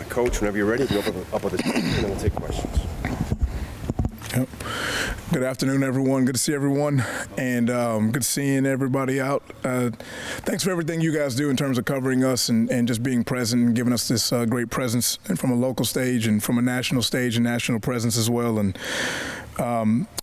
Coach, whenever you're ready, you can open up with the team, and then we'll take questions. Yep. Good afternoon, everyone. Good to see everyone, and good seeing everybody out. Thanks for everything you guys do in terms of covering us and just being present and giving us this great presence and from a local stage and from a national stage and national presence as well. And,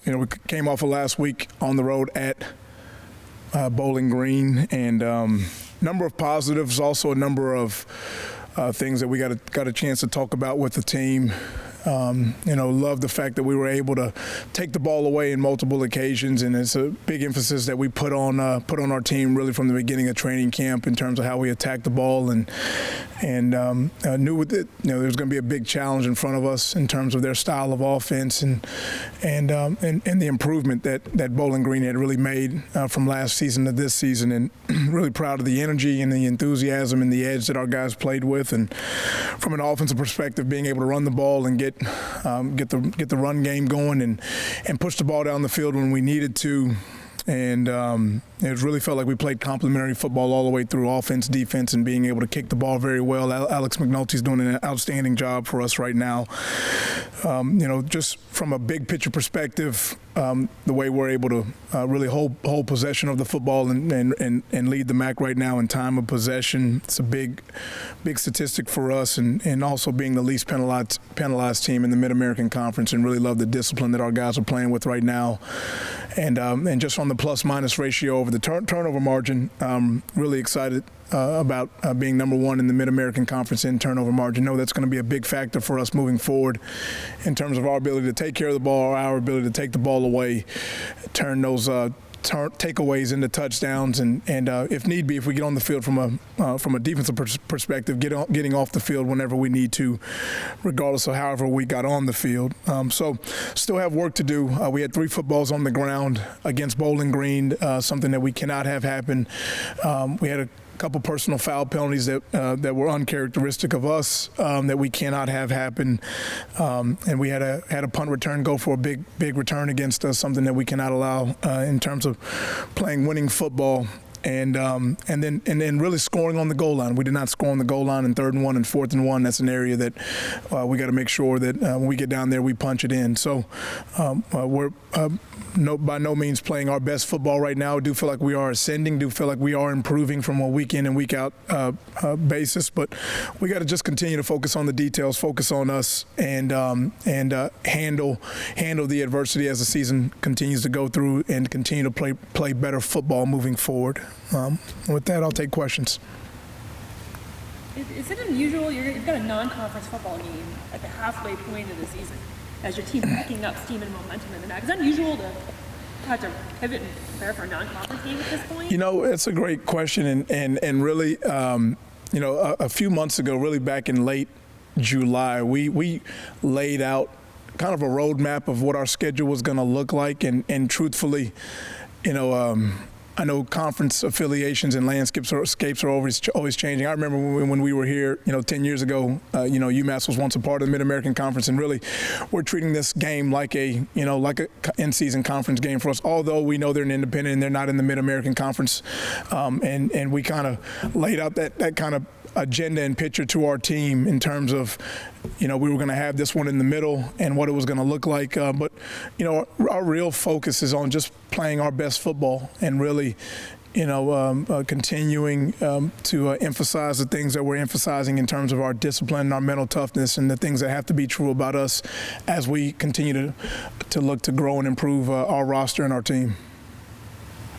we came off of last week on the road at Bowling Green, and number of positives, also a number of things that we got a chance to talk about with the team. Love the fact that we were able to take the ball away in multiple occasions, and it's a big emphasis that we put on our team really from the beginning of training camp in terms of how we attack the ball, and knew with it, there was going to be a big challenge in front of us in terms of their style of offense and the improvement that Bowling Green had really made from last season to this season, and really proud of the energy and the enthusiasm and the edge that our guys played with, and from an offensive perspective, being able to run the ball and get the run game going and push the ball down the field when we needed to. And it really felt like we played complementary football all the way through, offense, defense, and being able to kick the ball very well. Alex McNulty's doing an outstanding job for us right now. Just from a big picture perspective, the way we're able to really hold possession of the football and lead the MAC right now in time of possession. It's a big statistic for us, and also being the least penalized team in the Mid-American Conference, and really love the discipline that our guys are playing with right now. And just on the plus-minus ratio over the turnover margin, really excited about being number one in the Mid-American Conference in turnover margin. No, that's going to be a big factor for us moving forward in terms of our ability to take care of the ball, our ability to take the ball away, turn those takeaways into touchdowns, and if need be, if we get on the field from a defensive perspective, getting off the field whenever we need to, regardless of however we got on the field. So still have work to do. We had 3 footballs on the ground against Bowling Green, something that we cannot have happen. We had a couple personal foul penalties that were uncharacteristic of us, that we cannot have happen, and we had a punt return go for a big return against us, something that we cannot allow in terms of playing winning football. And then really scoring on the goal line. We did not score on the goal line in 3rd and 1 and 4th and 1. That's an area that we got to make sure that when we get down there, we punch it in. So we're by no means playing our best football right now. Do feel like we are ascending. Do feel like we are improving from a week in and week out basis. But we got to just continue to focus on the details, focus on us, and handle the adversity as the season continues to go through, and continue to play better football moving forward. With that, I'll take questions. Is it unusual? You've got a non-conference football game at the halfway point of the season as your team picking up steam and momentum in the MAC. Is it unusual to have to pivot and prepare for a non-conference game at this point? It's a great question, and really, a few months ago, really back in late July, we laid out kind of a roadmap of what our schedule was going to look like, and truthfully, I know conference affiliations and landscapes are always changing. I remember when we were here, 10 years ago, UMass was once a part of the Mid-American Conference, and really we're treating this game like a in-season conference game for us, although we know they're an independent and they're not in the Mid-American Conference. And we kind of laid out that kind of agenda and picture to our team in terms of, we were going to have this one in the middle and what it was going to look like. But our real focus is on just playing our best football and really, continuing to emphasize the things that we're emphasizing in terms of our discipline and our mental toughness, and the things that have to be true about us as we continue to look to grow and improve our roster and our team.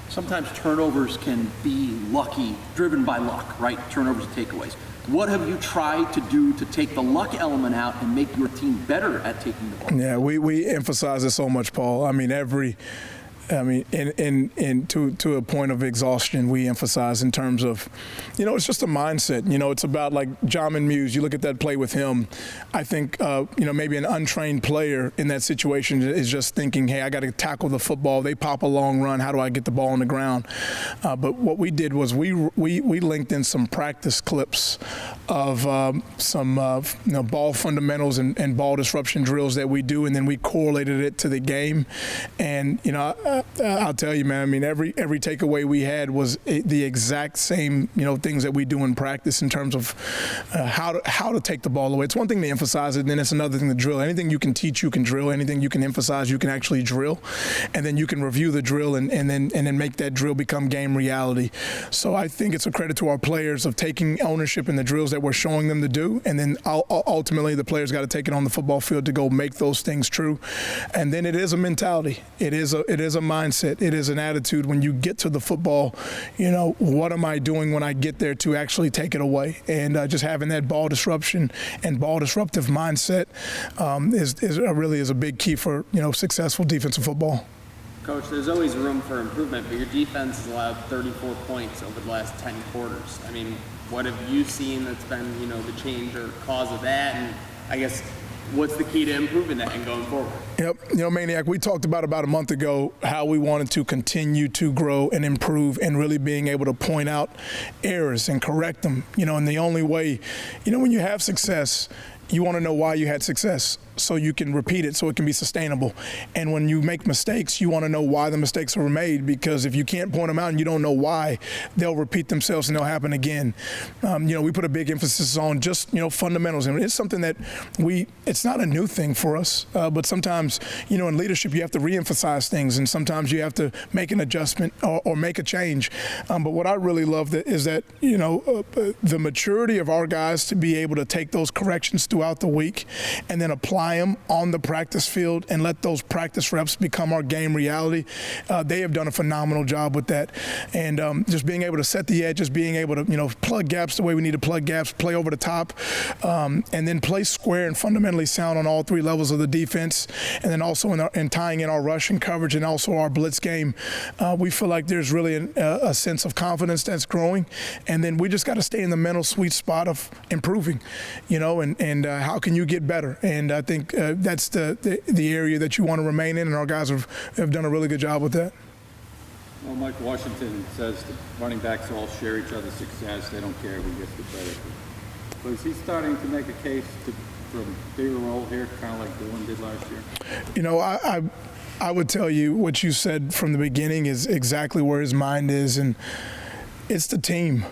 Sometimes turnovers can be lucky, driven by luck, right? Turnovers and takeaways. What have you tried to do to take the luck element out and make your team better at taking the ball? Yeah, we emphasize it so much, Paul. I mean, to a point of exhaustion, we emphasize in terms of, it's just a mindset. It's about, like, Jamin Muse. You look at that play with him. I think, maybe an untrained player in that situation is just thinking, hey, I got to tackle the football. They pop a long run. How do I get the ball on the ground? But what we did was we linked in some practice clips of some ball fundamentals and ball disruption drills that we do, and then we correlated it to the game. And, I'll tell you, man. I mean, every takeaway we had was the exact same, things that we do in practice in terms of how to take the ball away. It's one thing to emphasize it, and then it's another thing to drill. Anything you can teach, you can drill. Anything you can emphasize, you can actually drill, and then you can review the drill and then make that drill become game reality. So I think it's a credit to our players of taking ownership in the drills that we're showing them to do, and then ultimately the players got to take it on the football field to go make those things true. And then it is a mentality. It is a mindset. It is an attitude. When you get to the football, what am I doing when I get there to actually take it away? And just having that ball disruption and ball disruptive mindset is a big key for successful defensive football. Coach, there's always room for improvement, but your defense has allowed 34 points over the last 10 quarters. I mean, what have you seen that's been, the change or cause of that? And I guess, what's the key to improving that and going forward? Yep. Maniac, we talked about a month ago how we wanted to continue to grow and improve and really being able to point out errors and correct them, and the only way, when you have success, you want to know why you had success so you can repeat it so it can be sustainable. And when you make mistakes, you want to know why the mistakes were made, because if you can't point them out and you don't know why, they'll repeat themselves and they'll happen again. We put a big emphasis on just, fundamentals. And it's something that it's not a new thing for us, but sometimes, in leadership, you have to reemphasize things, and sometimes you have to make an adjustment or make a change. But what I really love is that, the maturity of our guys to be able to take those corrections throughout the week and then apply them on the practice field and let those practice reps become our game reality. They have done a phenomenal job with that. And just being able to set the edges, being able to, plug gaps the way we need to plug gaps, play over the top, and then play square and fundamentally sound on all three levels of the defense. And then also in tying in our rushing coverage and also our blitz game, we feel like there's really a sense of confidence that's growing. And then we just got to stay in the mental sweet spot of improving, and how can you get better? And I think that's the area that you want to remain in, and our guys have done a really good job with that. Well, Mike Washington says the running backs all share each other's success. They don't care who gets the credit. So is he starting to make a case for a bigger role here, kind of like Dylan did last year? I would tell you what you said from the beginning is exactly where his mind is, and it's the team.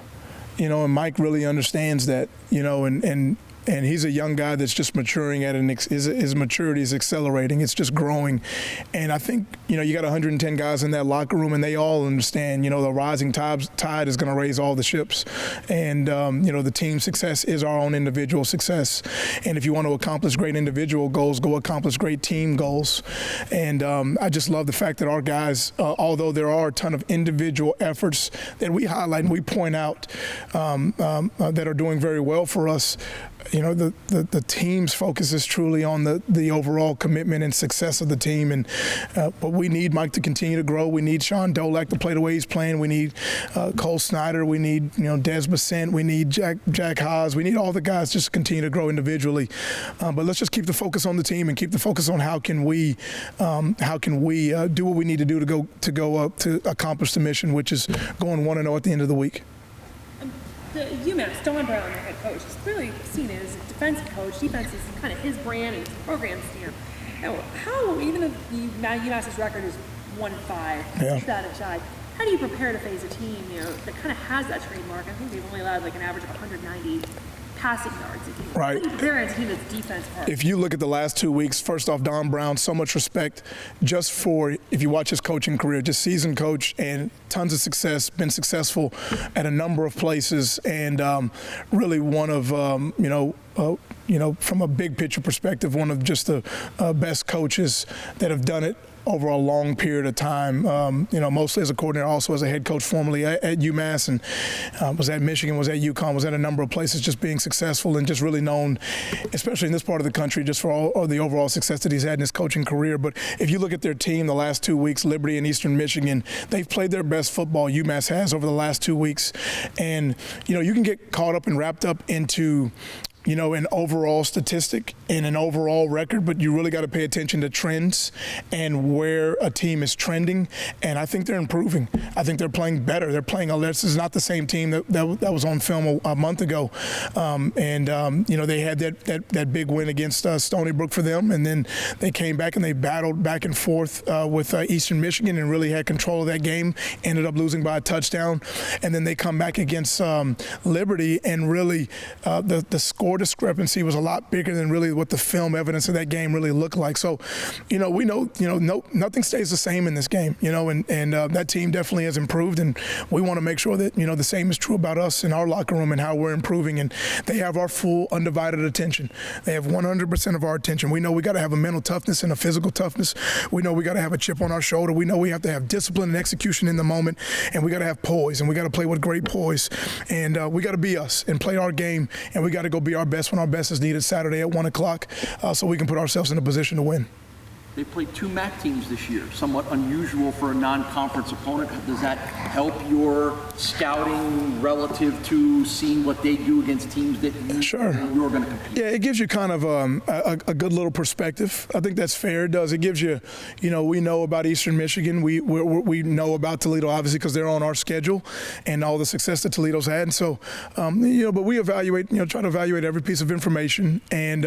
And Mike really understands that, and he's a young guy that's just maturing his maturity is accelerating. It's just growing. And I think, you got 110 guys in that locker room, and they all understand, the rising tide is going to raise all the ships. And, the team success is our own individual success. And if you want to accomplish great individual goals, go accomplish great team goals. And I just love the fact that our guys, although there are a ton of individual efforts that we highlight and we point out that are doing very well for us, the team's focus is truly on the overall commitment and success of the team. And but we need Mike to continue to grow. We need Sean Dolak to play the way he's playing. We need Cole Snyder. We need Des Bassett. We need Jack Haas. We need all the guys just to continue to grow individually. But let's just keep the focus on the team and keep the focus on how can we do what we need to do to go to accomplish the mission, which is going 1-0 at the end of the week. The UMass, Don Brown, their head coach, is clearly seen as a defensive coach. Defense is kind of his brand and his program stamp. Now, how, even if UMass's record is 1-5, status shy, how do you prepare to face a team, that kind of has that trademark? I think they've only allowed like an average of 190 passing yards a game. Right. How do you prepare a team that's defense hard? If you look at the last 2 weeks, first off, Don Brown, so much respect just for, if you watch his coaching career, just seasoned coach and tons of success, been successful at a number of places, and really one of, from a big picture perspective, one of just the best coaches that have done it over a long period of time, mostly as a coordinator, also as a head coach formerly at UMass, and was at Michigan, was at UConn, was at a number of places, just being successful and just really known, especially in this part of the country, just for all the overall success that he's had in his coaching career. But if you look at their team the last 2 weeks, Liberty and Eastern Michigan, they've played their best football, UMass has, over the last 2 weeks. And, you can get caught up and wrapped up into an overall statistic and an overall record, but you really got to pay attention to trends and where a team is trending. And I think they're improving. I think they're playing better. They're playing. This is not the same team that was on film a month ago. They had that big win against Stony Brook for them, and then they came back and they battled back and forth with Eastern Michigan and really had control of that game. Ended up losing by a touchdown, and then they come back against Liberty, and really the score discrepancy was a lot bigger than really what the film evidence of that game really looked like. So, we know, nothing stays the same in this game, and that team definitely has improved, and we want to make sure that, the same is true about us in our locker room and how we're improving, and they have our full undivided attention. They have 100% of our attention. We know we got to have a mental toughness and a physical toughness. We know we got to have a chip on our shoulder. We know we have to have discipline and execution in the moment, and we got to have poise, and we got to play with great poise, and we got to be us and play our game, and we got to go be our best when our best is needed Saturday at 1 o'clock so we can put ourselves in a position to win. They played 2 MAC teams this year, somewhat unusual for a non-conference opponent. Does that help your scouting relative to seeing what they do against teams that you're going to compete? Yeah, it gives you kind of a good little perspective. I think that's fair. It does. It gives you, we know about Eastern Michigan. We know about Toledo, obviously, because they're on our schedule and all the success that Toledo's had. And so, but we evaluate, try to evaluate every piece of information and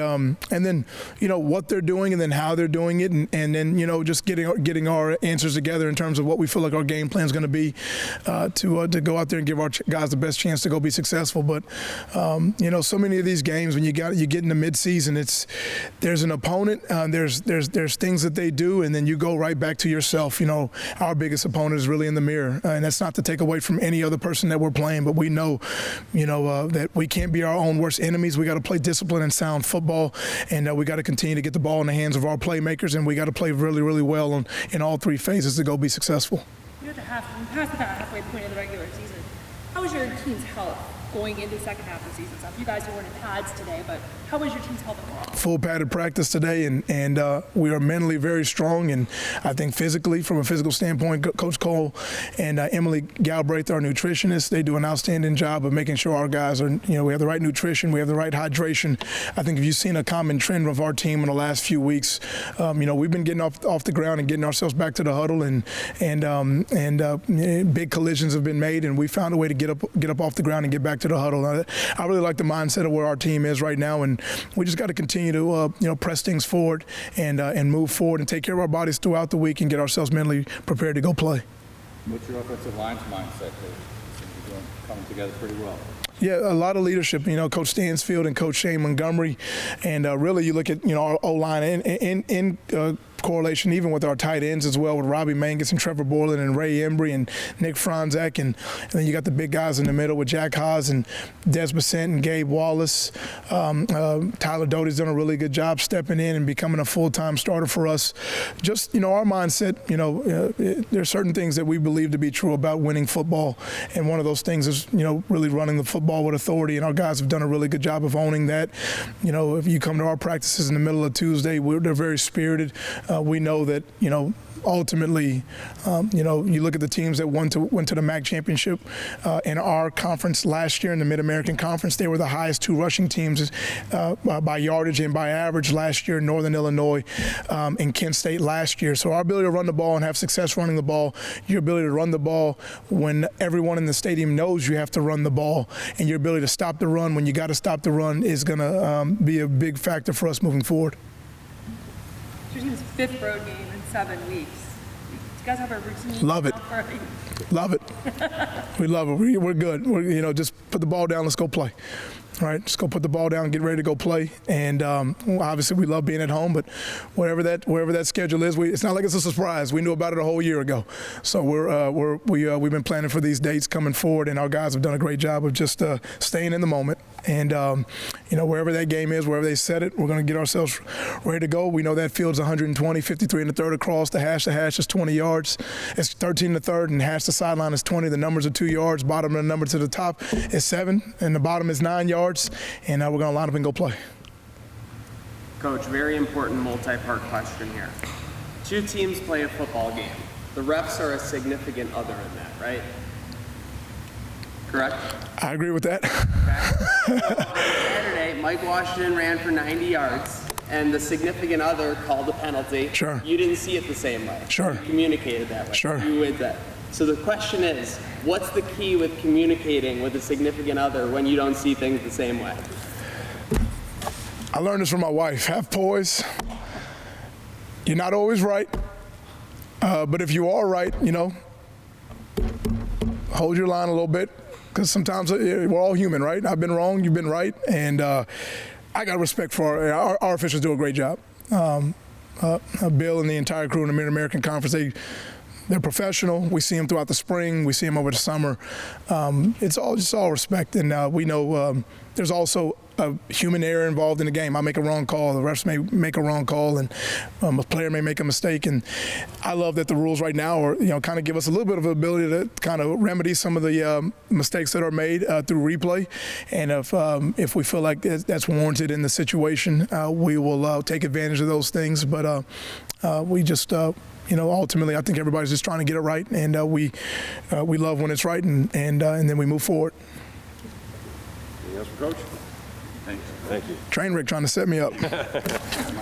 then, what they're doing and then how they're doing it. And then, just getting our answers together in terms of what we feel like our game plan is going to be to go out there and give our guys the best chance to go be successful. But, so many of these games, when you get in the midseason, there's an opponent, there's things that they do, and then you go right back to yourself. Our biggest opponent is really in the mirror. And that's not to take away from any other person that we're playing, but we know, that we can't be our own worst enemies. We got to play disciplined and sound football, and we got to continue to get the ball in the hands of our playmakers, and we got to play really, really well in all 3 phases to go be successful. You're past the halfway point of the regular season. How was your team's health going into the second half of the season? So you guys were wearing pads today, but how was your team's health overall? Full padded practice today, and we are mentally very strong, and I think physically, from a physical standpoint, Coach Cole and Emily Galbraith, our nutritionist, they do an outstanding job of making sure our guys are, we have the right nutrition, we have the right hydration. I think if you've seen a common trend of our team in the last few weeks, we've been getting off the ground and getting ourselves back to the huddle, and big collisions have been made, and we found a way to get up off the ground and get back to the huddle. I really like the mindset of where our team is right now, and we just got to continue to press things forward and move forward and take care of our bodies throughout the week and get ourselves mentally prepared to go play. What's your offensive line's mindset? They seem to be coming together pretty well. Yeah, a lot of leadership. Coach Stansfield and Coach Shane Montgomery, and really you look at our O-line in correlation even with our tight ends as well, with Robbie Mangus and Trevor Borland and Ray Embry and Nick Franzak, and then you got the big guys in the middle with Jack Haas and Des Bissett and Gabe Wallace. Tyler Doty's done a really good job stepping in and becoming a full-time starter for us. Just our mindset. There's certain things that we believe to be true about winning football, and one of those things is really running the football with authority, and our guys have done a really good job of owning that. If you come to our practices in the middle of Tuesday, they're very spirited. We know that, ultimately, you look at the teams that went to the MAC championship in our conference last year in the Mid-American Conference. They were the highest 2 rushing teams by yardage and by average last year in Northern Illinois and Kent State last year. So our ability to run the ball and have success running the ball, your ability to run the ball when everyone in the stadium knows you have to run the ball, and your ability to stop the run when you got to stop the run is going to be a big factor for us moving forward. Your team's 5th road game in 7 weeks. Do you guys have a routine? Love it. Love it. We love it. We're good. Just put the ball down. Let's go play. All right, just go put the ball down and get ready to go play. And obviously we love being at home, but wherever that schedule is, it's not like it's a surprise. We knew about it a whole year ago. So we've been planning for these dates coming forward, and our guys have done a great job of just staying in the moment. And wherever that game is, wherever they set it, we're going to get ourselves ready to go. We know that field's 120, 53 in the third across. The hash is 20 yards. It's 13 in the third, and hash the sideline is 20. The numbers are 2 yards. Bottom of the number to the top is 7, and the bottom is 9 yards. And we're going to line up and go play. Coach, very important multi-part question here. 2 teams play a football game. The refs are a significant other in that, right? correct? I agree with that. So on Saturday, Mike Washington ran for 90 yards, and the significant other called a penalty. Sure. You didn't see it the same way. Sure. You communicated that way. Sure. You with that. So the question is, what's the key with communicating with a significant other when you don't see things the same way? I learned this from my wife. Have poise. You're not always right, but if you are right, hold your line a little bit, because sometimes we're all human, right? I've been wrong, you've been right, and I got respect for our officials. Do a great job. Bill and the entire crew in the Mid-American Conference, they're professional. We see them throughout the spring. We see them over the summer. It's all respect, and we know there's also a human error involved in the game. I make a wrong call, the refs may make a wrong call, and a player may make a mistake. And I love that the rules right now are, kind of give us a little bit of ability to kind of remedy some of the mistakes that are made through replay. And if we feel like that's warranted in the situation, we will take advantage of those things. But we just. Ultimately, I think everybody's just trying to get it right, and we love when it's right, and then we move forward. Anything else for Coach? Thanks. Thank you. Train wreck trying to set me up.